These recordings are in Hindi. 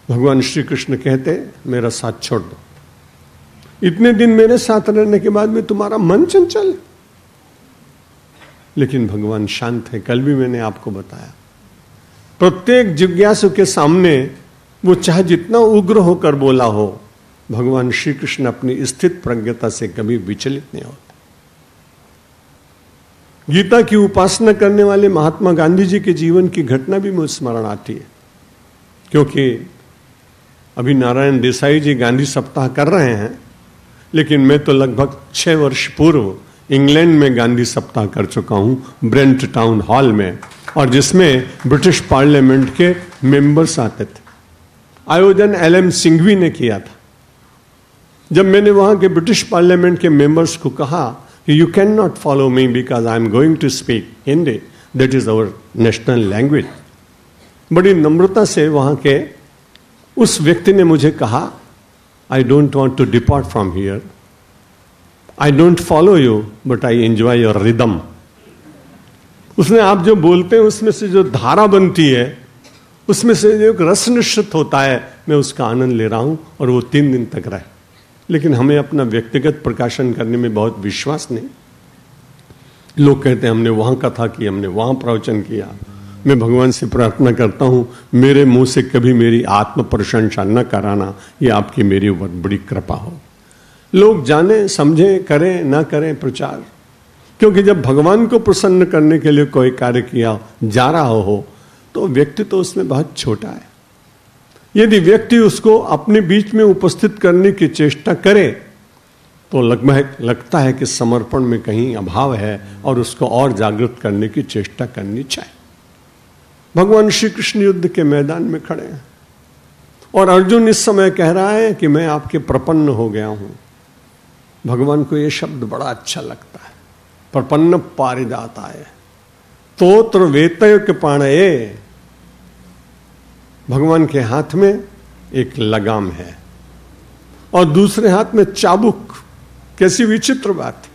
भगवान श्री कृष्ण कहते मेरा साथ छोड़ दो, इतने दिन मेरे साथ रहने के बाद में तुम्हारा मन चंचल। लेकिन भगवान शांत है। कल भी मैंने आपको बताया, प्रत्येक जिज्ञासु के सामने वो चाहे जितना उग्र होकर बोला हो, भगवान श्री कृष्ण अपनी स्थित प्रज्ञता से कभी विचलित नहीं होते। गीता की उपासना करने वाले महात्मा गांधी जी के जीवन की घटना भी मुझे स्मरण आती है, क्योंकि अभी नारायण देसाई जी गांधी सप्ताह कर रहे हैं, लेकिन मैं तो लगभग 6 वर्ष पूर्व इंग्लैंड में गांधी सप्ताह कर चुका हूं, ब्रेंट टाउन हॉल में, और जिसमें ब्रिटिश पार्लियामेंट के मेंबर्स आते थे। आयोजन एलएम सिंघवी ने किया था। जब मैंने वहां के ब्रिटिश पार्लियामेंट के मेंबर्स को कहा कि you can not follow me because I am going to speak Hindi, that is our national language, बड़ी नम्रता से वहां के उस व्यक्ति ने मुझे कहा, I don't want to depart from here, I don't follow you but I enjoy your rhythm. उसने आप जो बोलते हैं उसमें से जो धारा बनती है, उसमें से जो एक रस निश्चित होता है, मैं उसका आनंद ले रहा हूं, और वो 3 दिन तक रहे। लेकिन हमें अपना व्यक्तिगत प्रकाशन करने में बहुत विश्वास नहीं। लोग कहते हैं हमने वहां कथा की, हमने वहां प्रवचन किया। मैं भगवान से प्रार्थना करता हूं मेरे मुंह से कभी मेरी आत्म प्रशंसा न कराना, ये आपकी मेरी बड़ी कृपा हो। लोग जाने समझें, करें ना करें प्रचार, क्योंकि जब भगवान को प्रसन्न करने के लिए कोई कार्य किया जा रहा हो तो व्यक्ति तो उसमें बहुत छोटा है। यदि व्यक्ति उसको अपने बीच में उपस्थित करने की चेष्टा करे तो लगता है कि समर्पण में कहीं अभाव है, और उसको और जागृत करने की चेष्टा करनी चाहिए। भगवान श्री कृष्ण युद्ध के मैदान में खड़े हैं और अर्जुन इस समय कह रहा है कि मैं आपके प्रपन्न हो गया हूं। भगवान को यह शब्द बड़ा अच्छा लगता है, प्रपन्न पारिजाताय, तोत्र वेतय के पाणये। भगवान के हाथ में एक लगाम है और दूसरे हाथ में चाबुक। कैसी विचित्र बात है।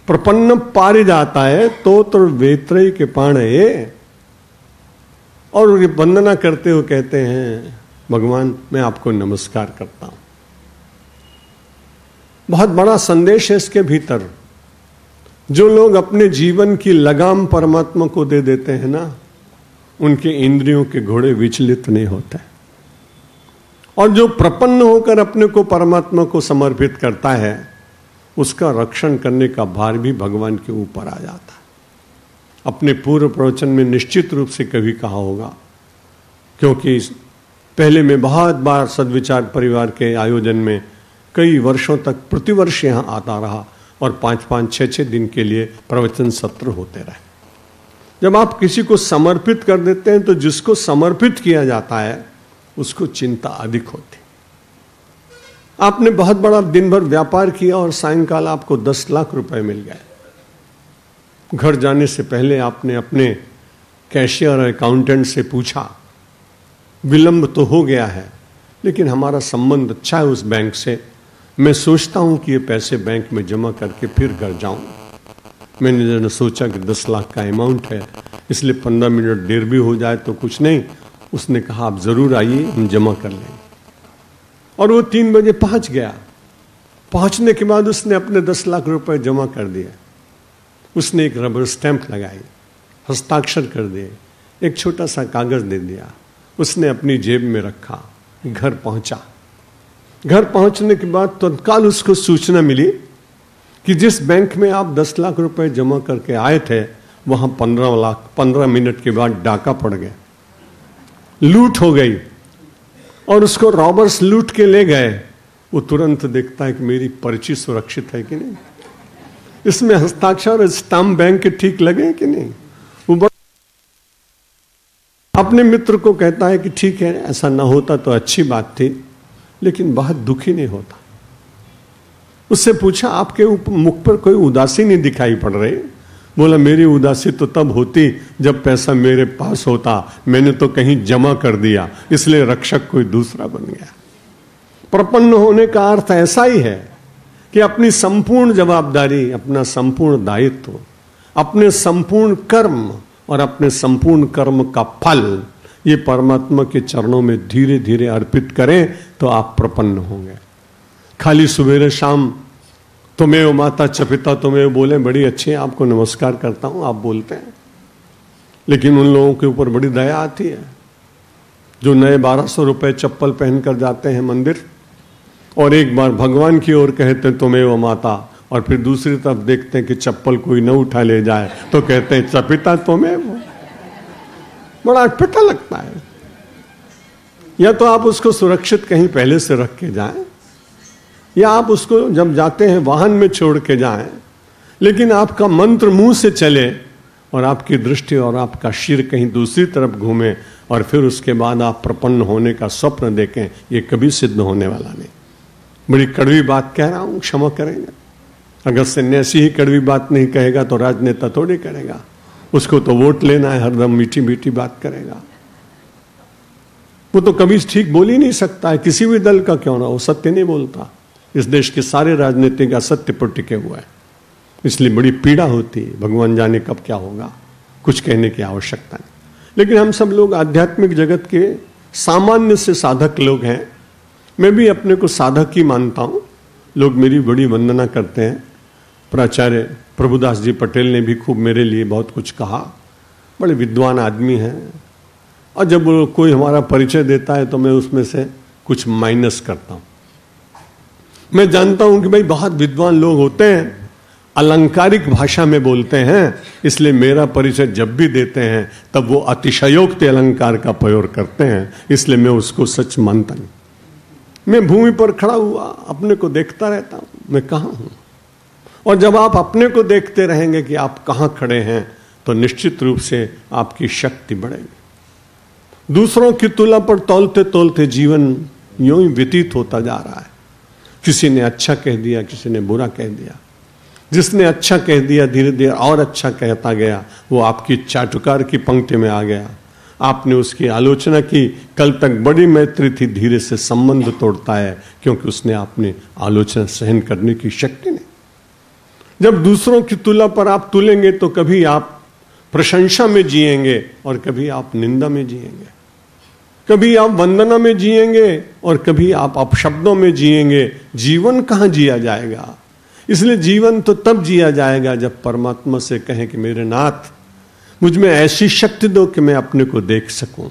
प्रपन्न पारिजाताय तोत्र वेतय के पाणये, और वंदना करते हुए कहते हैं भगवान मैं आपको नमस्कार करता हूं। बहुत बड़ा संदेश है इसके भीतर। जो लोग अपने जीवन की लगाम परमात्मा को दे देते हैं ना, उनके इंद्रियों के घोड़े विचलित नहीं होते। और जो प्रपन्न होकर अपने को परमात्मा को समर्पित करता है, उसका रक्षण करने का भार भी भगवान के ऊपर आ जाता है। अपने पूर्व प्रवचन में निश्चित रूप से कभी कहा होगा, क्योंकि पहले मैं बहुत बार सद्विचार परिवार के आयोजन में कई वर्षों तक प्रतिवर्ष यहां आता रहा, और 5-5, 6-6 दिन के लिए प्रवचन सत्र होते रहे। जब आप किसी को समर्पित कर देते हैं तो जिसको समर्पित किया जाता है उसको चिंता अधिक होती। आपने बहुत बड़ा दिन भर व्यापार किया और सायंकाल आपको 10 लाख रुपए मिल गए। घर जाने से पहले आपने अपने कैशियर और अकाउंटेंट से पूछा, विलंब तो हो गया है लेकिन हमारा संबंध अच्छा है उस बैंक से, मैं सोचता हूं कि ये पैसे बैंक में जमा करके फिर घर जाऊं। मैंने सोचा कि 10 लाख का अमाउंट है, इसलिए 15 मिनट देर भी हो जाए तो कुछ नहीं। उसने कहा आप जरूर आइए, हम जमा कर लेंगे। और वो 3 बजे पहुंच गया। पहुंचने के बाद उसने अपने 10 लाख रुपए जमा कर दिए। उसने एक रबर स्टैंप लगाई, हस्ताक्षर कर दिए, एक छोटा सा कागज दे दिया, उसने अपनी जेब में रखा। घर पहुंचा। घर पहुंचने के बाद तत्काल उसको सूचना मिली कि जिस बैंक में आप 10 लाख रुपए जमा करके आए थे वहां 15 मिनट के बाद डाका पड़ गया, लूट हो गई, और उसको रॉबर्स लूट के ले गए। वो तुरंत देखता है कि मेरी पर्ची सुरक्षित है कि नहीं, इसमें हस्ताक्षर स्टाम्प बैंक के ठीक लगे कि नहीं। वो अपने मित्र को कहता है कि ठीक है, ऐसा ना होता तो अच्छी बात थी, लेकिन बहुत दुखी नहीं होता। उससे पूछा आपके मुख पर कोई उदासी नहीं दिखाई पड़ रही। बोला मेरी उदासी तो तब होती जब पैसा मेरे पास होता, मैंने तो कहीं जमा कर दिया, इसलिए रक्षक कोई दूसरा बन गया। प्रपन्न होने का अर्थ ऐसा ही है कि अपनी संपूर्ण जवाबदारी, अपना संपूर्ण दायित्व, अपने संपूर्ण कर्म और अपने संपूर्ण कर्म का फल ये परमात्मा के चरणों में धीरे धीरे अर्पित करें तो आप प्रपन्न होंगे। खाली सुबह शाम तुम्हें माता च पिता तुम्हें बोले बड़ी अच्छी है, आपको नमस्कार करता हूं, आप बोलते हैं, लेकिन उन लोगों के ऊपर बड़ी दया आती है जो नए 1200 रुपए चप्पल पहनकर जाते हैं मंदिर और एक बार भगवान की ओर कहते हैं तुम्हें वो माता, और फिर दूसरी तरफ देखते हैं कि चप्पल कोई न उठा ले जाए तो कहते हैं चपिता तुम्हें वो। बड़ा अटपटा लगता है। या तो आप उसको सुरक्षित कहीं पहले से रख के जाएं, या आप उसको जब जाते हैं वाहन में छोड़ के जाएं, लेकिन आपका मंत्र मुंह से चले और आपकी दृष्टि और आपका शिर कहीं दूसरी तरफ घूमे और फिर उसके बाद आप प्रपन्न होने का स्वप्न देखें, ये कभी सिद्ध होने वाला नहीं। बड़ी कड़वी बात कह रहा हूं, क्षमा करेंगे। अगर सन्यासी ही कड़वी बात नहीं कहेगा तो राजनेता थोड़ी करेगा, उसको तो वोट लेना है, हरदम मीठी मीठी बात करेगा। वो तो कभी ठीक बोल ही नहीं सकता है, किसी भी दल का क्यों ना, वो सत्य नहीं बोलता। इस देश के सारे राजनीतिक असत्य पर टिके हुआ है, इसलिए बड़ी पीड़ा होती है। भगवान जाने कब क्या होगा, कुछ कहने की आवश्यकता नहीं। लेकिन हम सब लोग आध्यात्मिक जगत के सामान्य से साधक लोग हैं। मैं भी अपने को साधक ही मानता हूं। लोग मेरी बड़ी वंदना करते हैं। प्राचार्य प्रभुदास जी पटेल ने भी खूब मेरे लिए बहुत कुछ कहा, बड़े विद्वान आदमी हैं। और जब वो कोई हमारा परिचय देता है तो मैं उसमें से कुछ माइनस करता हूं। मैं जानता हूं कि भाई बहुत विद्वान लोग होते हैं, अलंकारिक भाषा में बोलते हैं, इसलिए मेरा परिचय जब भी देते हैं तब वो अतिशयोक्त अलंकार का प्रयोग करते हैं, इसलिए मैं उसको सच मानता नहीं। मैं भूमि पर खड़ा हुआ अपने को देखता रहता हूं, मैं कहां हूं। और जब आप अपने को देखते रहेंगे कि आप कहां खड़े हैं तो निश्चित रूप से आपकी शक्ति बढ़ेगी। दूसरों की तुलना पर तौलते तौलते जीवन यूं ही व्यतीत होता जा रहा है। किसी ने अच्छा कह दिया, किसी ने बुरा कह दिया। जिसने अच्छा कह दिया धीरे धीरे और अच्छा कहता गया, वो आपकी चाटुकार की पंक्ति में आ गया। आपने उसकी आलोचना की, कल तक बड़ी मैत्री थी, धीरे से संबंध तोड़ता है, क्योंकि उसने अपनी आलोचना सहन करने की शक्ति नहीं। जब दूसरों की तुलना पर आप तुलेंगे तो कभी आप प्रशंसा में जिएंगे और कभी आप निंदा में जिएंगे, कभी आप वंदना में जिएंगे और कभी आप अपशब्दों में जिएंगे। जीवन कहां जिया जाएगा? इसलिए जीवन तो तब जिया जाएगा जब परमात्मा से कहें कि मेरे नाथ, मुझ में ऐसी शक्ति दो कि मैं अपने को देख सकूं।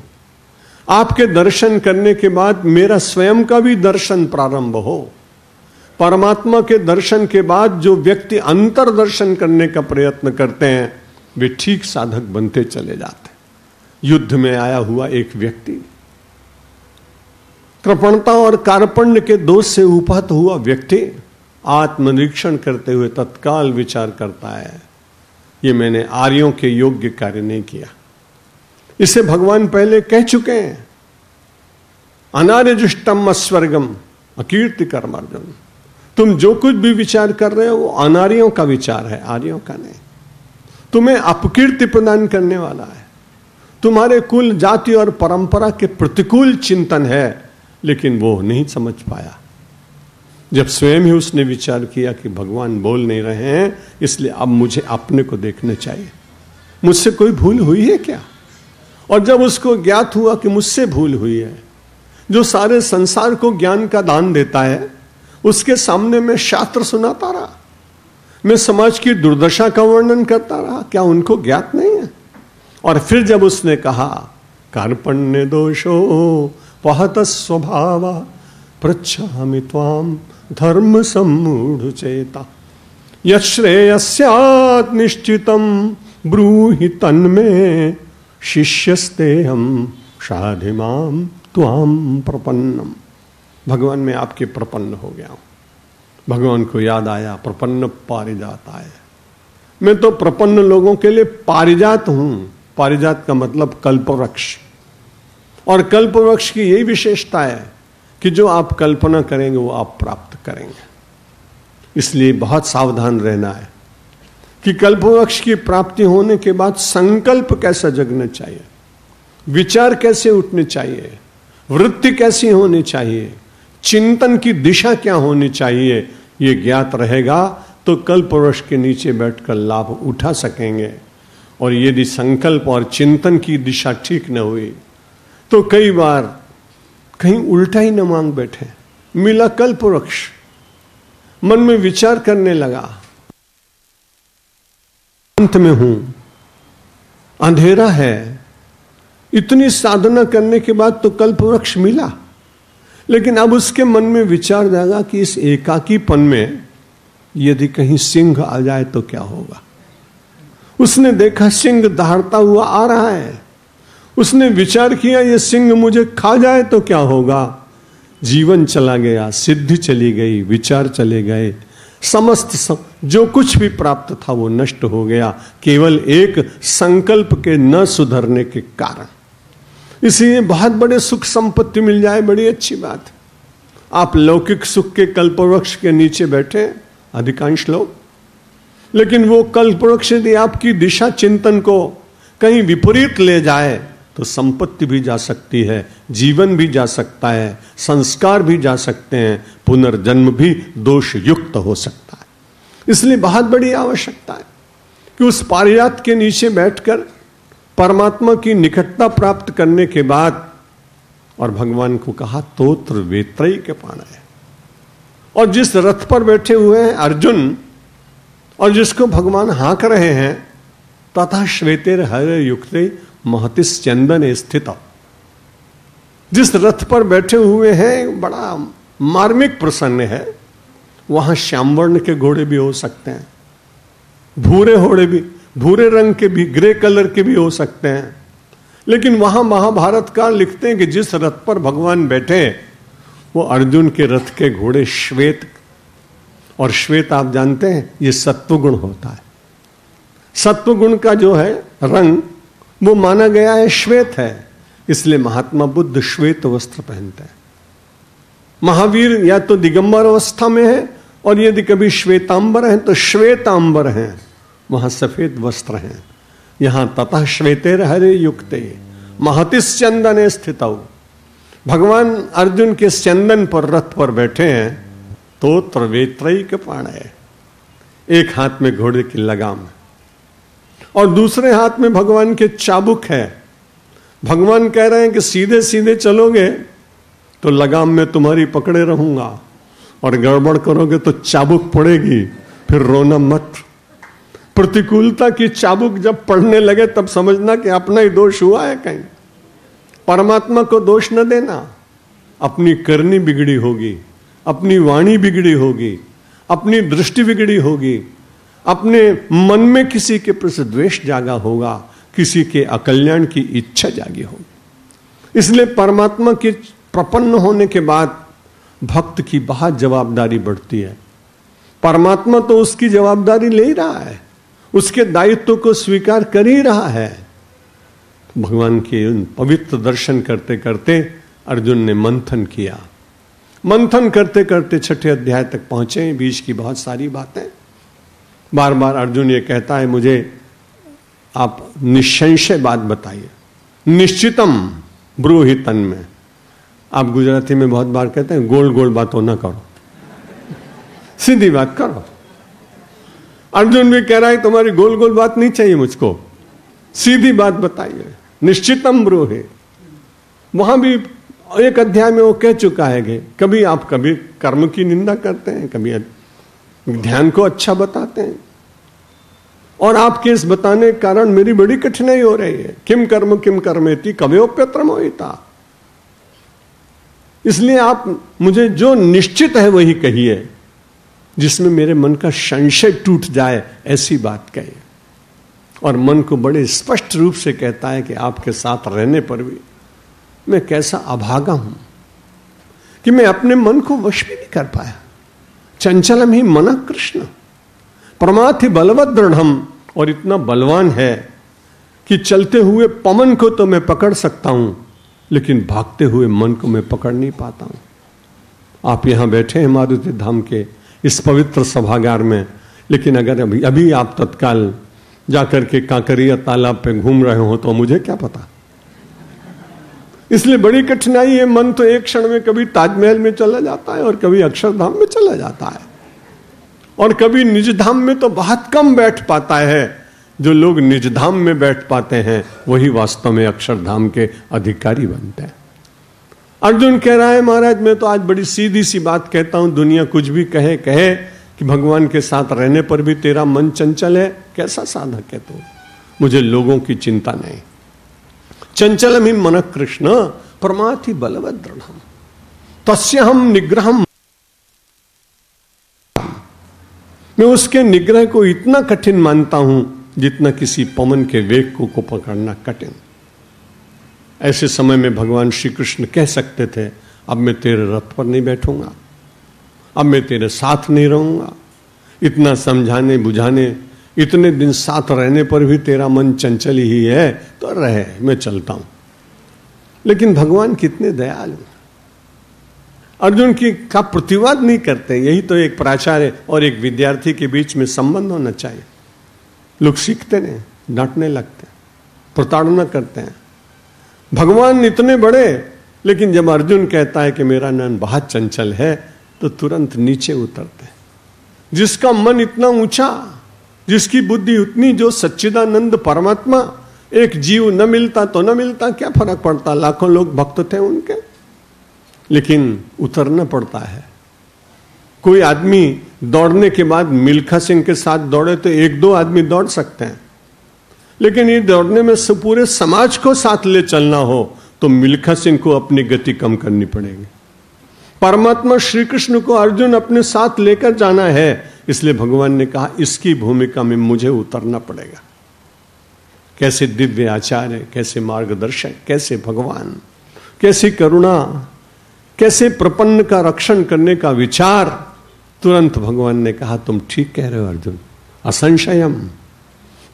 आपके दर्शन करने के बाद मेरा स्वयं का भी दर्शन प्रारंभ हो। परमात्मा के दर्शन के बाद जो व्यक्ति अंतर दर्शन करने का प्रयत्न करते हैं वे ठीक साधक बनते चले जाते हैं। युद्ध में आया हुआ एक व्यक्ति, कृपणता और कार्पण्य के दोष से उपहत हुआ व्यक्ति आत्मनिरीक्षण करते हुए तत्काल विचार करता है, ये मैंने आर्यों के योग्य कार्य नहीं किया। इसे भगवान पहले कह चुके हैं, अनार्यजुष्टम अस्वर्गम अकीर्ति कर्मार्जुन। तुम जो कुछ भी विचार कर रहे हो वो अनार्यों का विचार है, आर्यों का नहीं। तुम्हें अपकीर्ति प्रदान करने वाला है, तुम्हारे कुल जाति और परंपरा के प्रतिकूल चिंतन है, लेकिन वो नहीं समझ पाया। जब स्वयं ही उसने विचार किया कि भगवान बोल नहीं रहे हैं, इसलिए अब मुझे अपने को देखना चाहिए, मुझसे कोई भूल हुई है क्या? और जब उसको ज्ञात हुआ कि मुझसे भूल हुई है, जो सारे संसार को ज्ञान का दान देता है, उसके सामने मैं शास्त्र सुनाता रहा, मैं समाज की दुर्दशा का वर्णन करता रहा, क्या उनको ज्ञात नहीं है? और फिर जब उसने कहा कार्पण्य दोषो पहत स्वभाव पृच्छामि त्वाम धर्म सम्मूढ़ चेता यश्रेयस्यात् निश्चितम ब्रूहि तन्मे शिष्यस्ते हम साधिमाम त्वाम प्रपन्नम। भगवान में आपके प्रपन्न हो गया हूं। भगवान को याद आया, प्रपन्न पारिजात आए। मैं तो प्रपन्न लोगों के लिए पारिजात हूं। पारिजात का मतलब कल्पवृक्ष, और कल्पवृक्ष की यही विशेषता है कि जो आप कल्पना करेंगे वो आप प्राप्त करेंगे। इसलिए बहुत सावधान रहना है कि कल्पवृक्ष की प्राप्ति होने के बाद संकल्प कैसा जगना चाहिए, विचार कैसे उठने चाहिए, वृत्ति कैसी होनी चाहिए, चिंतन की दिशा क्या होनी चाहिए, ये ज्ञात रहेगा तो कल्पवृक्ष के नीचे बैठकर लाभ उठा सकेंगे। और यदि संकल्प और चिंतन की दिशा ठीक न हुई तो कई बार कहीं उल्टा ही न मांग बैठे, मिला कल्प वृक्ष, मन में विचार करने लगा, अंत में हूं, अंधेरा है, इतनी साधना करने के बाद तो कल्प वृक्ष मिला, लेकिन अब उसके मन में विचार जाएगा कि इस एकाकीपन में यदि कहीं सिंह आ जाए तो क्या होगा। उसने देखा सिंह दहाड़ता हुआ आ रहा है, उसने विचार किया ये सिंह मुझे खा जाए तो क्या होगा। जीवन चला गया, सिद्धि चली गई, विचार चले गए, समस्त जो कुछ भी प्राप्त था वो नष्ट हो गया, केवल एक संकल्प के न सुधरने के कारण। इसलिए बहुत बड़े सुख संपत्ति मिल जाए बड़ी अच्छी बात। आप लौकिक सुख के कल्पवृक्ष के नीचे बैठे अधिकांश लोग, लेकिन वो कल्पवृक्ष यदि आपकी दिशा चिंतन को कहीं विपरीत ले जाए तो संपत्ति भी जा सकती है, जीवन भी जा सकता है, संस्कार भी जा सकते हैं, पुनर्जन्म भी दोष युक्त हो सकता है। इसलिए बहुत बड़ी आवश्यकता है कि उस पारिजात के नीचे बैठकर परमात्मा की निकटता प्राप्त करने के बाद, और भगवान को कहा तोत्र वेत्रई के पाणय, और जिस रथ पर बैठे हुए हैं अर्जुन और जिसको भगवान हाँक रहे हैं, तथा श्वेतेर हरे युक्ते महतिस चंदन स्थित, जिस रथ पर बैठे हुए हैं बड़ा मार्मिक प्रसन्न है, वहां श्यामवर्ण के घोड़े भी हो सकते हैं, भूरे घोड़े भी, भूरे रंग के भी, ग्रे कलर के भी हो सकते हैं, लेकिन वहां महाभारत का लिखते हैं कि जिस रथ पर भगवान बैठे वो अर्जुन के रथ के घोड़े श्वेत, और श्वेत आप जानते हैं ये सत्वगुण होता है। सत्वगुण का जो है रंग वो माना गया है श्वेत है, इसलिए महात्मा बुद्ध श्वेत वस्त्र पहनते हैं। महावीर या तो दिगंबर अवस्था में है, और यदि कभी श्वेतांबर है तो श्वेतांबर हैं, वहां सफेद वस्त्र हैं। यहां ततः श्वेतेर हरे युक्ते महतिस चंदने स्थितौ, भगवान अर्जुन के चंदन पर रथ पर बैठे हैं, तोत्र वेत्रई के पाणय, एक हाथ में घोड़े की लगाम है और दूसरे हाथ में भगवान के चाबुक है। भगवान कह रहे हैं कि सीधे सीधे चलोगे तो लगाम में तुम्हारी पकड़े रहूंगा, और गड़बड़ करोगे तो चाबुक पड़ेगी, फिर रोना मत। प्रतिकूलता की चाबुक जब पड़ने लगे तब समझना कि अपना ही दोष हुआ है कहीं, परमात्मा को दोष न देना। अपनी करनी बिगड़ी होगी, अपनी वाणी बिगड़ी होगी, अपनी दृष्टि बिगड़ी होगी, अपने मन में किसी के प्रति द्वेष जागा होगा, किसी के अकल्याण की इच्छा जागी होगी। इसलिए परमात्मा के प्रपन्न होने के बाद भक्त की बहुत जवाबदारी बढ़ती है। परमात्मा तो उसकी जवाबदारी ले ही रहा है, उसके दायित्व को स्वीकार कर ही रहा है। भगवान के उन पवित्र दर्शन करते करते अर्जुन ने मंथन किया। मंथन करते करते 6ठे अध्याय तक पहुंचे, बीच की बहुत सारी बातें। बार बार अर्जुन ये कहता है मुझे आप निसंशय बात बताइए, निश्चितम ब्रूहि तन्मे। आप गुजराती में बहुत बार कहते हैं गोल गोल बातों ना करो, सीधी बात करो। अर्जुन भी कह रहा है तुम्हारी गोल गोल बात नहीं चाहिए मुझको, सीधी बात बताइए, निश्चितम ब्रूहि। वहां भी एक अध्याय में वो कह चुका है कि कभी आप कभी कर्म की निंदा करते हैं, कभी ध्यान को अच्छा बताते हैं, और आपके इस बताने के कारण मेरी बड़ी कठिनाई हो रही है। किम कर्मेति कवयोप्यत्रमोहिता। इसलिए आप मुझे जो निश्चित है वही कहिए, जिसमें मेरे मन का संशय टूट जाए, ऐसी बात कहिए। और मन को बड़े स्पष्ट रूप से कहता है कि आपके साथ रहने पर भी मैं कैसा अभागा हूं कि मैं अपने मन को वश भी नहीं कर पाया। चंचलम ही मन कृष्ण प्रमाथि बलवत दृढ़म, और इतना बलवान है कि चलते हुए पवन को तो मैं पकड़ सकता हूं, लेकिन भागते हुए मन को मैं पकड़ नहीं पाता हूं। आप यहां बैठे हैं मारुति धाम के इस पवित्र सभागार में, लेकिन अगर अभी आप तत्काल जाकर के कांकरिया तालाब पे घूम रहे हो तो मुझे क्या पता। इसलिए बड़ी कठिनाई है। मन तो एक क्षण में कभी ताजमहल में चला जाता है, और कभी अक्षरधाम में चला जाता है, और कभी निज धाम में तो बहुत कम बैठ पाता है, जो लोग निजधाम में बैठ पाते हैं वही वास्तव में अक्षरधाम के अधिकारी बनते हैं। अर्जुन कह रहा है महाराज मैं तो आज बड़ी सीधी सी बात कहता हूं, दुनिया कुछ भी कहे कहे कि भगवान के साथ रहने पर भी तेरा मन चंचल है, कैसा साधक है तू? मुझे लोगों की चिंता नहीं। चंचलम ही मन कृष्ण प्रमाथि बलवद दृढ़म तस्यहम निग्रहम। मैं उसके निग्रह को इतना कठिन मानता हूं जितना किसी पवन के वेग को पकड़ना कठिन। ऐसे समय में भगवान श्री कृष्ण कह सकते थे अब मैं तेरे रथ पर नहीं बैठूंगा, अब मैं तेरे साथ नहीं रहूंगा। इतना समझाने बुझाने, इतने दिन साथ रहने पर भी तेरा मन चंचल ही है तो रहे, मैं चलता हूं। लेकिन भगवान कितने दयालु, अर्जुन की का प्रतिवाद नहीं करते। यही तो एक प्राचार्य और एक विद्यार्थी के बीच में संबंध होना चाहिए। लोग सीखते नहीं, डांटने लगते, प्रताड़ना करते हैं। भगवान इतने बड़े, लेकिन जब अर्जुन कहता है कि मेरा मन बहुत चंचल है तो तुरंत नीचे उतरते हैं। जिसका मन इतना ऊंचा, जिसकी बुद्धि उतनी, जो सच्चिदानंद परमात्मा, एक जीव न मिलता तो न मिलता, क्या फर्क पड़ता, लाखों लोग भक्त थे उनके, लेकिन उतरना पड़ता है। कोई आदमी दौड़ने के बाद मिल्खा सिंह के साथ दौड़े तो एक दो आदमी दौड़ सकते हैं, लेकिन ये दौड़ने में पूरे समाज को साथ ले चलना हो तो मिल्खा सिंह को अपनी गति कम करनी पड़ेगी। परमात्मा श्री कृष्ण को अर्जुन अपने साथ लेकर जाना है, इसलिए भगवान ने कहा इसकी भूमिका में मुझे उतरना पड़ेगा। कैसे दिव्य आचार्य, कैसे मार्गदर्शक, कैसे भगवान, कैसी करुणा, कैसे प्रपन्न का रक्षण करने का विचार। तुरंत भगवान ने कहा तुम ठीक कह रहे हो अर्जुन, असंशयम,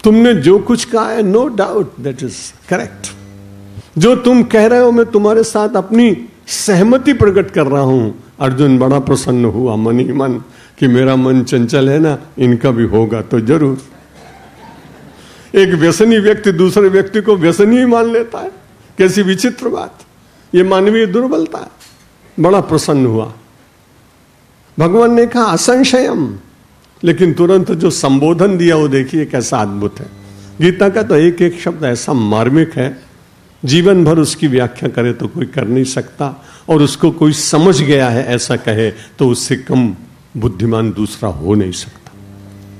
तुमने जो कुछ कहा है no doubt that is correct. जो तुम कह रहे हो मैं तुम्हारे साथ अपनी सहमति प्रकट कर रहा हूं। अर्जुन बड़ा प्रसन्न हुआ मन ही मन कि मेरा मन चंचल है ना, इनका भी होगा तो जरूर। एक व्यसनी व्यक्ति दूसरे व्यक्ति को व्यसनी ही मान लेता है, कैसी विचित्र बात, ये मानवीय दुर्बलता है। बड़ा प्रसन्न हुआ। भगवान ने कहा असंशयम, लेकिन तुरंत जो संबोधन दिया वो देखिए कैसा अद्भुत है। गीता का तो एक एक शब्द ऐसा मार्मिक है, जीवन भर उसकी व्याख्या करे तो कोई कर नहीं सकता, और उसको कोई समझ गया है ऐसा कहे तो उससे कम बुद्धिमान दूसरा हो नहीं सकता।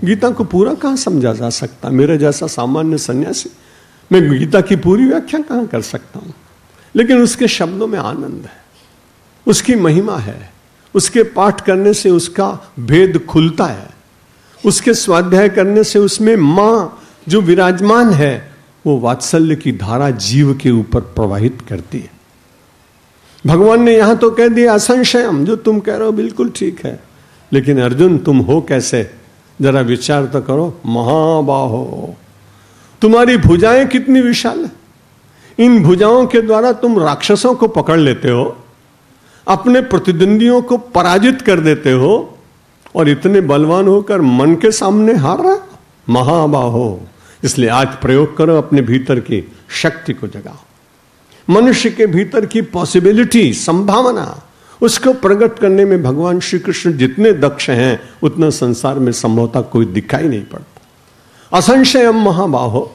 गीता को पूरा कहां समझा जा सकता, मेरे जैसा सामान्य सन्यासी मैं गीता की पूरी व्याख्या कहां कर सकता हूं, लेकिन उसके शब्दों में आनंद है, उसकी महिमा है, उसके पाठ करने से उसका भेद खुलता है, उसके स्वाध्याय करने से उसमें मां जो विराजमान है वो वात्सल्य की धारा जीव के ऊपर प्रवाहित करती है। भगवान ने यहां तो कह दिया असंशयम, जो तुम कह रहे हो बिल्कुल ठीक है, लेकिन अर्जुन तुम हो कैसे, जरा विचार तो करो। महाबाहो, तुम्हारी भुजाएं कितनी विशाल है, इन भुजाओं के द्वारा तुम राक्षसों को पकड़ लेते हो, अपने प्रतिद्वंदियों को पराजित कर देते हो, और इतने बलवान होकर मन के सामने हार रहा। महाबाहो, इसलिए आज प्रयोग करो, अपने भीतर की शक्ति को जगाओ। मनुष्य के भीतर की पॉसिबिलिटी, संभावना, उसको प्रकट करने में भगवान श्री कृष्ण जितने दक्ष हैं उतना संसार में संभवतः कोई दिखाई नहीं पड़ता। असंशयम महाबाहो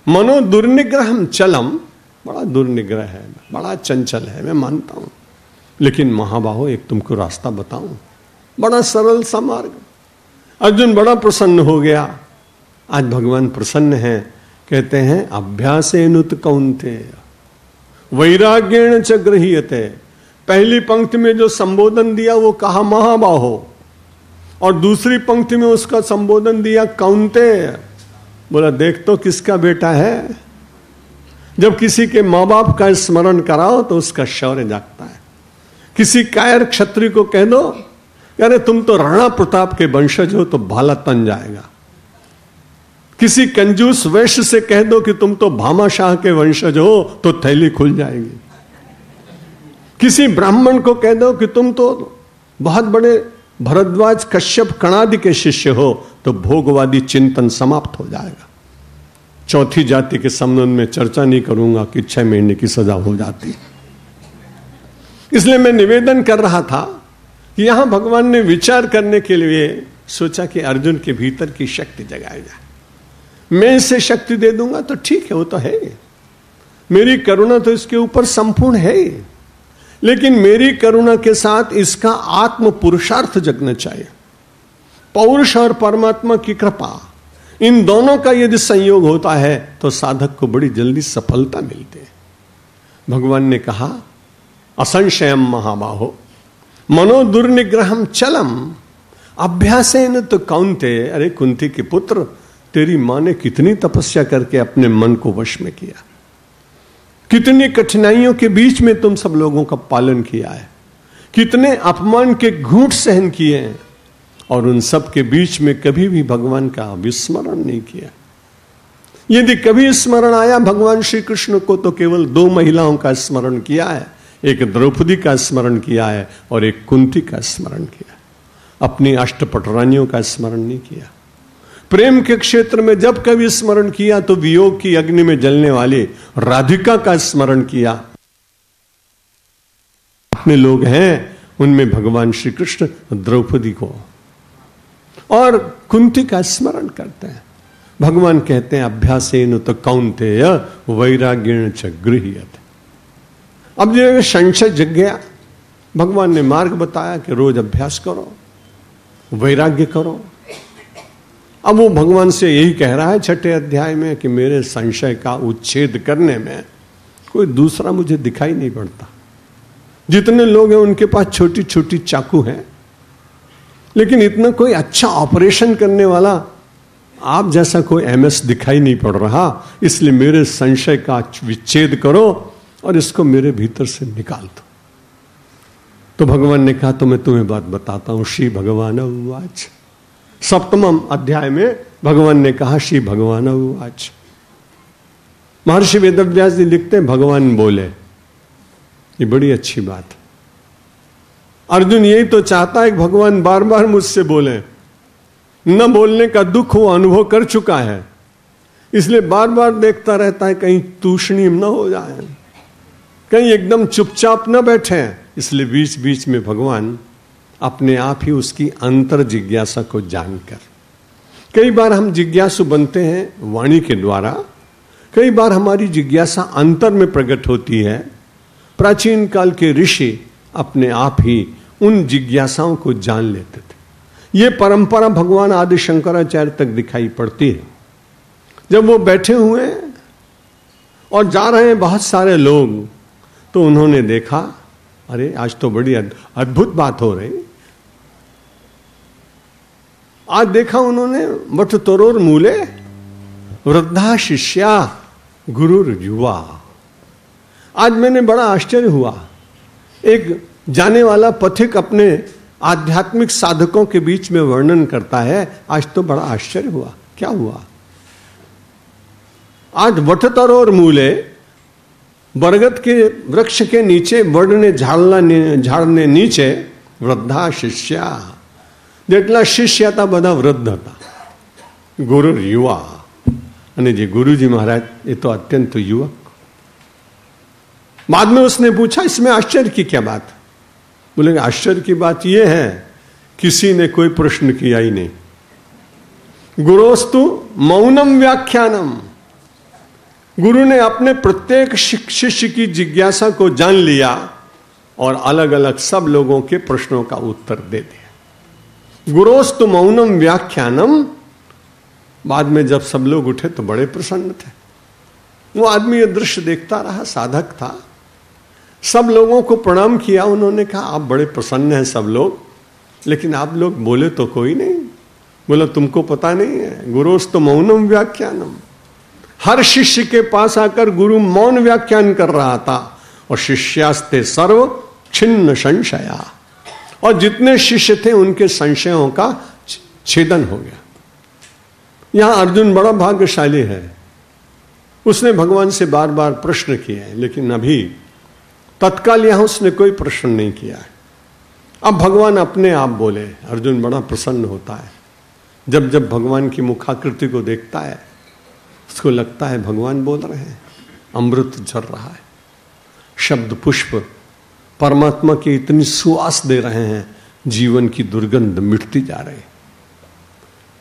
मनो दुर्निग्रहम चलम, बड़ा दुर्निग्रह है, बड़ा चंचल है, मैं मानता हूं, लेकिन महाबाहो एक तुमको रास्ता बताऊं, बड़ा सरल सा मार्ग। अर्जुन बड़ा प्रसन्न हो गया। आज भगवान प्रसन्न हैं, कहते हैं अभ्यासेनुत कौन्तेय वैराग्येण च गृह्यते। पहली पंक्ति में जो संबोधन दिया वो कहा महाबाहो, और दूसरी पंक्ति में उसका संबोधन दिया कौन्तेय। बोला देख तो किसका बेटा है। जब किसी के माँ बाप का स्मरण कराओ तो उसका शौर्य जागता है। किसी कायर क्षत्रिय को कह दो अरे तुम तो राणा प्रताप के वंशज हो तो भाला तन जाएगा। किसी कंजूस वैश्य से कह दो कि तुम तो भामाशाह के वंशज हो तो थैली खुल जाएगी। किसी ब्राह्मण को कह दो कि तुम तो बहुत बड़े भरद्वाज कश्यप कणादि के शिष्य हो तो भोगवादी चिंतन समाप्त हो जाएगा। चौथी जाति के संबंध में चर्चा नहीं करूंगा कि 6 महीने की सजा हो जाती है। इसलिए मैं निवेदन कर रहा था कि यहां भगवान ने विचार करने के लिए सोचा कि अर्जुन के भीतर की शक्ति जगाई जाए। मैं इसे शक्ति दे दूंगा तो ठीक है, वो तो है, मेरी करुणा तो इसके ऊपर संपूर्ण है, लेकिन मेरी करुणा के साथ इसका आत्म पुरुषार्थ जगना चाहिए। पौरुष और परमात्मा की कृपा, इन दोनों का यदि संयोग होता है तो साधक को बड़ी जल्दी सफलता मिलती है। भगवान ने कहा असंशयम महाबाहो मनो दुर्निग्रहम चलम अभ्यासेन तो कौन्ते। अरे कुंती के पुत्र, तेरी मां ने कितनी तपस्या करके अपने मन को वश में किया, कितनी कठिनाइयों के बीच में तुम सब लोगों का पालन किया है, कितने अपमान के घूंट सहन किए हैं, और उन सब के बीच में कभी भी भगवान का विस्मरण नहीं किया। यदि कभी स्मरण आया भगवान श्री कृष्ण को तो केवल 2 महिलाओं का स्मरण किया है, एक द्रौपदी का स्मरण किया है और एक कुंती का स्मरण किया, अपनी अष्टपटरानियों का स्मरण नहीं किया। प्रेम के क्षेत्र में जब कभी स्मरण किया तो वियोग की अग्नि में जलने वाली राधिका का स्मरण किया। अपने लोग हैं उनमें भगवान श्री कृष्ण द्रौपदी को और कुंती का स्मरण करते हैं। भगवान कहते हैं अभ्यासेन तो कौन्तेय वैराग्येण च गृह्यते। अब जो संशय जग गया, भगवान ने मार्ग बताया कि रोज अभ्यास करो, वैराग्य करो। अब वो भगवान से यही कह रहा है 6ठे अध्याय में कि मेरे संशय का उच्छेद करने में कोई दूसरा मुझे दिखाई नहीं पड़ता। जितने लोग हैं उनके पास छोटी छोटी चाकू है, लेकिन इतना कोई अच्छा ऑपरेशन करने वाला आप जैसा कोई एमएस दिखाई नहीं पड़ रहा। इसलिए मेरे संशय का विच्छेद करो और इसको मेरे भीतर से निकाल दो। तो भगवान ने कहा तो मैं तुम्हें बात बताता हूं। श्री भगवान उवाच, 7वें अध्याय में भगवान ने कहा श्री भगवान उवाच। महर्षि वेदव्यास जी लिखते हैं भगवान बोले, ये बड़ी अच्छी बात। अर्जुन यही तो चाहता है कि भगवान बार बार मुझसे बोले। न बोलने का दुख वो अनुभव कर चुका है, इसलिए बार बार देखता रहता है कहीं तूषणी न हो जाए, कहीं एकदम चुपचाप न बैठे। इसलिए बीच बीच में भगवान अपने आप ही उसकी अंतर जिज्ञासा को जानकर, कई बार हम जिज्ञासु बनते हैं वाणी के द्वारा, कई बार हमारी जिज्ञासा अंतर में प्रकट होती है। प्राचीन काल के ऋषि अपने आप ही उन जिज्ञासाओं को जान लेते थे। ये परंपरा भगवान आदि शंकराचार्य तक दिखाई पड़ती है। जब वो बैठे हुए और जा रहे हैं बहुत सारे लोग, तो उन्होंने देखा अरे आज तो बड़ी अद्भुत बात हो रही। आज देखा उन्होंने वट तरोर मूले वृद्धा शिष्या गुरुर युवा। आज मैंने बड़ा आश्चर्य हुआ, एक जाने वाला पथिक अपने आध्यात्मिक साधकों के बीच में वर्णन करता है। आज तो बड़ा आश्चर्य हुआ। क्या हुआ? आज वटतरोर मूले, बरगद के वृक्ष के नीचे, बढ़ने झाड़ने नीचे वृद्धा शिष्या, જેટલા શિષ્ય હતા બધા વૃદ્ધ હતા, ગુરુ યુવા, અને જે गुरुजी महाराज ये तो अत्यंत युवक। बाद में उसने पूछा इसमें आश्चर्य की क्या बात? बोले आश्चर्य की बात यह है किसी ने कोई प्रश्न किया ही नहीं। गुरोस्तु मौनम व्याख्यानम, गुरु ने अपने प्रत्येक शिष्य की जिज्ञासा को जान लिया और अलग अलग सब लोगों के प्रश्नों का उत्तर दे दिया। गुरोस्तु मौनम व्याख्यानम। बाद में जब सब लोग उठे तो बड़े प्रसन्न थे। वो आदमी ये दृश्य देखता रहा, साधक था, सब लोगों को प्रणाम किया। उन्होंने कहा आप बड़े प्रसन्न हैं सब लोग, लेकिन आप लोग बोले तो कोई नहीं। बोला तुमको पता नहीं है, गुरोस्तु मौनम व्याख्यानम। हर शिष्य के पास आकर गुरु मौन व्याख्यान कर रहा था और शिष्यास्ते सर्व छिन्न संशया, और जितने शिष्य थे उनके संशयों का छेदन हो गया। यहां अर्जुन बड़ा भाग्यशाली है, उसने भगवान से बार बार प्रश्न किए हैं, लेकिन अभी तत्काल यहां उसने कोई प्रश्न नहीं किया है। अब भगवान अपने आप बोले। अर्जुन बड़ा प्रसन्न होता है जब जब भगवान की मुखाकृति को देखता है, उसको लगता है भगवान बोल रहे हैं, अमृत झर रहा है, शब्द पुष्प परमात्मा की इतनी सुवास दे रहे हैं, जीवन की दुर्गंध मिटती जा रही।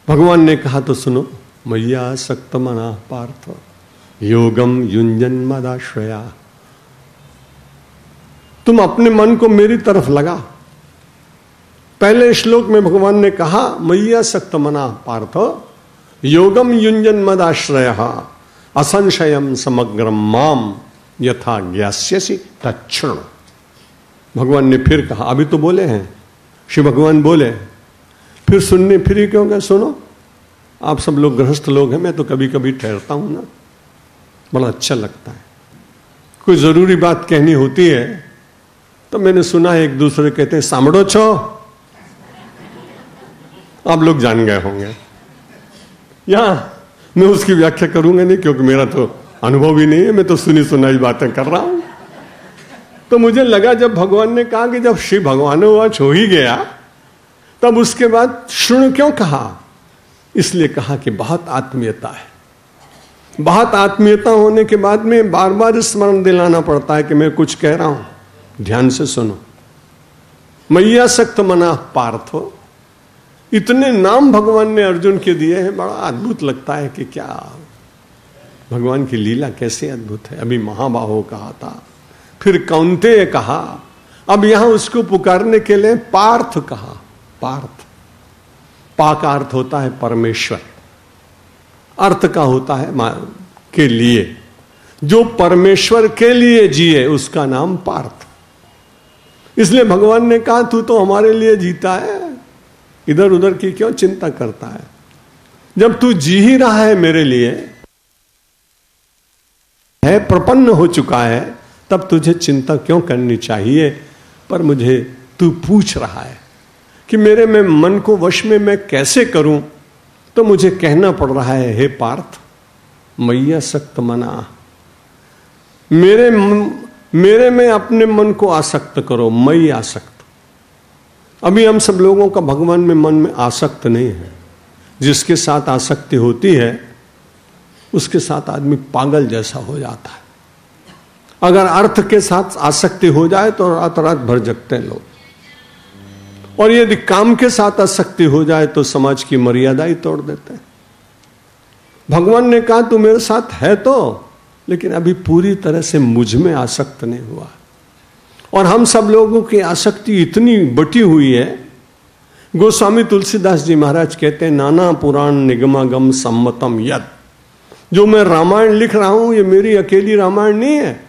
भगवान ने कहा तो सुनो, मैया सक्त मना पार्थ योगम युंजन मदाश्रया। तुम अपने मन को मेरी तरफ लगा। पहले श्लोक में भगवान ने कहा मैया सक्त मना पार्थ योगम युंजन मदाश्रय असंशयम समग्रम माम यथा ज्ञास्यसि तच्छृणु। भगवान ने फिर कहा, अभी तो बोले हैं, श्री भगवान बोले, फिर सुनने फिर ही क्यों गए? सुनो, आप सब लोग गृहस्थ लोग हैं, मैं तो कभी कभी ठहरता हूं ना, बड़ा अच्छा लगता है। कोई जरूरी बात कहनी होती है तो मैंने सुना है एक दूसरे कहते हैं सामड़ो छो, आप लोग जान गए होंगे। यहां मैं उसकी व्याख्या करूंगा नहीं, क्योंकि मेरा तो अनुभव ही नहीं है, मैं तो सुनी सुनाई बातें कर रहा हूं। तो मुझे लगा जब भगवान ने कहा कि जब श्री भगवानोवाच हो ही गया, तब उसके बाद श्रृणु क्यों कहा? इसलिए कहा कि बहुत आत्मीयता है। बहुत आत्मीयता होने के बाद में बार बार स्मरण दिलाना पड़ता है कि मैं कुछ कह रहा हूं, ध्यान से सुनो। मैया सक्त मना पार्थो, इतने नाम भगवान ने अर्जुन के दिए हैं, बड़ा अद्भुत लगता है कि क्या भगवान की लीला कैसे अद्भुत है। अभी महाबाहो कहा था, फिर कौन्तेय कहा, अब यहां उसको पुकारने के लिए पार्थ कहा। पार्थ, पा का अर्थ होता है परमेश्वर, अर्थ का होता है के लिए। जो परमेश्वर के लिए जिए उसका नाम पार्थ। इसलिए भगवान ने कहा तू तो हमारे लिए जीता है, इधर उधर की क्यों चिंता करता है? जब तू जी ही रहा है मेरे लिए, है प्रपन्न हो चुका है, तब तुझे चिंता क्यों करनी चाहिए? पर मुझे तू पूछ रहा है कि मेरे में मन को वश में मैं कैसे करूं, तो मुझे कहना पड़ रहा है, हे पार्थ मैया सक्त मना, मेरे में अपने मन को आसक्त करो। मई आसक्त। अभी हम सब लोगों का भगवान में मन में आसक्त नहीं है। जिसके साथ आसक्ति होती है उसके साथ आदमी पागल जैसा हो जाता है। अगर अर्थ के साथ आसक्ति हो जाए तो रात रात भर जगते हैं लोग, और यदि काम के साथ आसक्ति हो जाए तो समाज की मर्यादा ही तोड़ देते हैं। भगवान ने कहा तू मेरे साथ है तो, लेकिन अभी पूरी तरह से मुझ में आसक्त नहीं हुआ। और हम सब लोगों की आसक्ति इतनी बटी हुई है। गोस्वामी तुलसीदास जी महाराज कहते हैं, नाना पुराण निगमागम सम्मतम यद। जो मैं रामायण लिख रहा हूं ये मेरी अकेली रामायण नहीं है,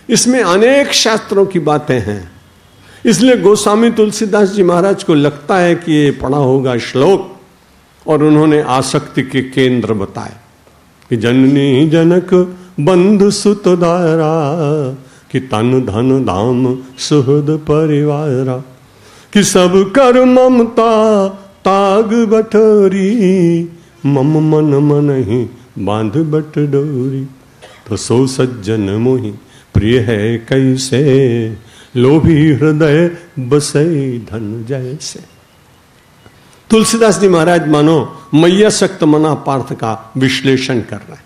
इसमें अनेक शास्त्रों की बातें हैं। इसलिए गोस्वामी तुलसीदास जी महाराज को लगता है कि ये पढ़ा होगा श्लोक, और उन्होंने आसक्ति के केंद्र बताए कि जननी जनक बंधु सुत दारा, कि तन धन धाम सुहृद परिवारा, कि सब कर ममता ताग बटोरी, मम मन मन ही बांध बट डोरी। तो सो सज्जन मोहि प्रिय है कैसे, लोभी हृदय बसे धन जैसे। तुलसीदास जी महाराज मानो मैया सक्त मना पार्थ का विश्लेषण कर रहे हैं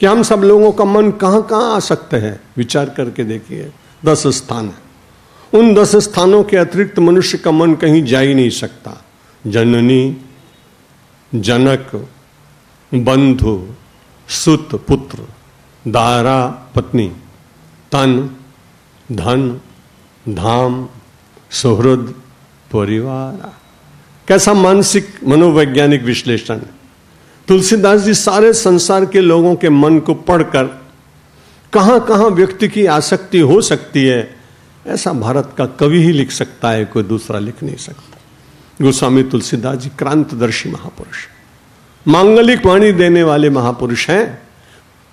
कि हम सब लोगों का मन कहां कहां आ सकते हैं। विचार करके देखिए, 10 स्थान है। उन 10 स्थानों के अतिरिक्त मनुष्य का मन कहीं जा ही नहीं सकता। जननी, जनक, बंधु, सुत पुत्र, दारा पत्नी, तन धन धाम सुहृद परिवार। कैसा मानसिक मनोवैज्ञानिक विश्लेषण है। तुलसीदास जी सारे संसार के लोगों के मन को पढ़कर कहां कहां व्यक्ति की आसक्ति हो सकती है, ऐसा भारत का कवि ही लिख सकता है, कोई दूसरा लिख नहीं सकता। गोस्वामी तुलसीदास जी क्रांतदर्शी महापुरुष, मांगलिक वाणी देने वाले महापुरुष हैं।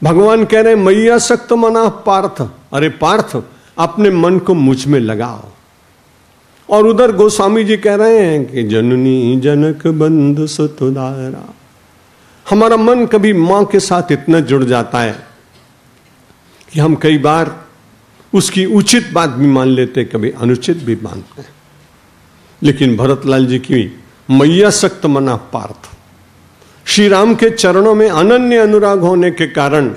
भगवान कह रहे हैं मैया सक्त मना पार्थ, अरे पार्थ अपने मन को मुझ में लगाओ। और उधर गोस्वामी जी कह रहे हैं कि जननी जनक बंधु सुत दारा। हमारा मन कभी मां के साथ इतना जुड़ जाता है कि हम कई बार उसकी उचित बात भी मान लेते, कभी अनुचित भी मानते हैं। लेकिन भरतलाल जी की मैया सक्त मना पार्थ, श्री राम के चरणों में अनन्य अनुराग होने के कारण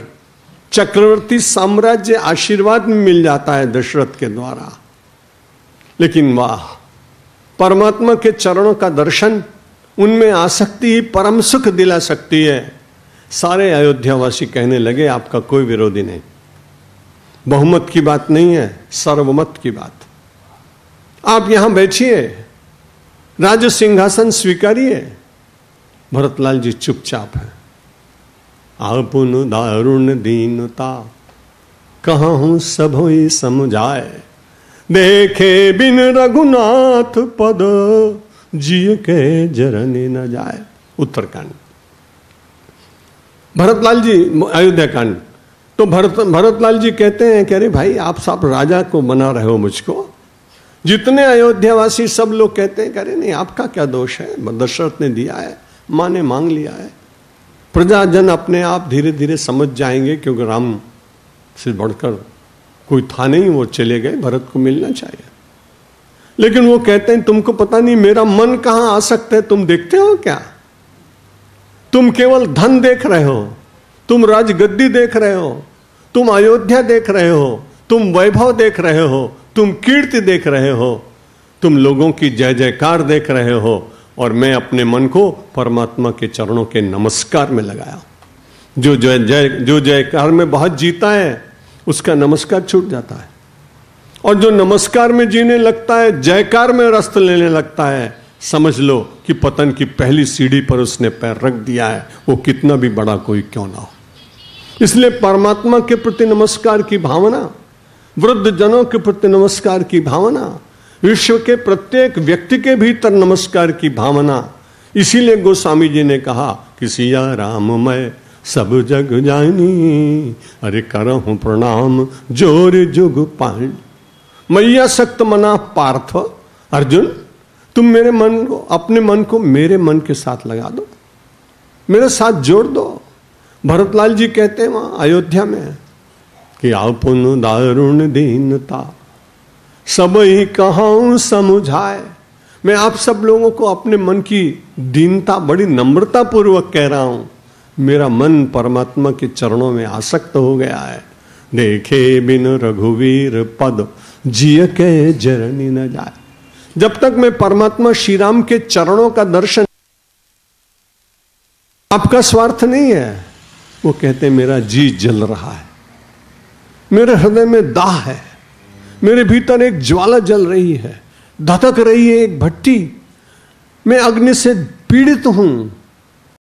चक्रवर्ती साम्राज्य आशीर्वाद में मिल जाता है दशरथ के द्वारा। लेकिन वाह, परमात्मा के चरणों का दर्शन, उनमें आसक्ति ही परम सुख दिला सकती है। सारे अयोध्यावासी कहने लगे आपका कोई विरोधी नहीं, बहुमत की बात नहीं है, सर्वमत की बात। आप यहां बैठिए, राज सिंहासन स्वीकारिए। भरतलाल जी चुपचाप है। आपुन दारुण दीनता कहूं सब ही समझाए, देखे बिन रघुनाथ पद जिय के जरने न जाए। उत्तरकांड। भरतलाल जी, अयोध्या कांड। तो भरतलाल जी कहते हैं कि अरे भाई आप सब राजा को बना रहे हो मुझको। जितने अयोध्यावासी सब लोग कहते हैं कि अरे नहीं आपका क्या दोष है, दशरथ ने दिया है, मां ने मांग लिया है। प्रजाजन अपने आप धीरे धीरे समझ जाएंगे, क्योंकि राम से बढ़कर कोई था नहीं, वो चले गए, भरत को मिलना चाहिए। लेकिन वो कहते हैं तुमको पता नहीं मेरा मन कहां आ सकता है, तुम देखते हो क्या? तुम केवल धन देख रहे हो, तुम राजगद्दी देख रहे हो, तुम अयोध्या देख रहे हो, तुम वैभव देख रहे हो, तुम कीर्ति देख रहे हो, तुम लोगों की जय जयकार देख रहे हो, और मैं अपने मन को परमात्मा के चरणों के नमस्कार में लगाया। जो जयकार में बहुत जीता है उसका नमस्कार छूट जाता है, और जो नमस्कार में जीने लगता है, जयकार में रस्त लेने लगता है, समझ लो कि पतन की पहली सीढ़ी पर उसने पैर रख दिया है, वो कितना भी बड़ा कोई क्यों ना हो। इसलिए परमात्मा के प्रति नमस्कार की भावना, वृद्ध जनों के प्रति नमस्कार की भावना, विश्व के प्रत्येक व्यक्ति के भीतर नमस्कार की भावना। इसीलिए गोस्वामी जी ने कहा कि सिया राम मैं सब जग जानी, अरे करहूं प्रणाम जोर जुग पाण। मैया सक्त मना पार्थ। अर्जुन तुम मेरे मन को, अपने मन को मेरे मन के साथ लगा दो, मेरे साथ जोड़ दो। भरतलाल जी कहते हैं वहां अयोध्या में कि आपुन दारुण दीनता सब ही कहूं समझाए। मैं आप सब लोगों को अपने मन की दीनता बड़ी नम्रता पूर्वक कह रहा हूं। मेरा मन परमात्मा के चरणों में आसक्त हो गया है। देखे बिन रघुवीर पद जिय के जरनी न जाए। जब तक मैं परमात्मा श्री राम के चरणों का दर्शन, आपका स्वार्थ नहीं है। वो कहते मेरा जी जल रहा है, मेरे हृदय में दाह है, मेरे भीतर एक ज्वाला जल रही है, धधक रही है एक भट्टी, मैं अग्नि से पीड़ित हूं।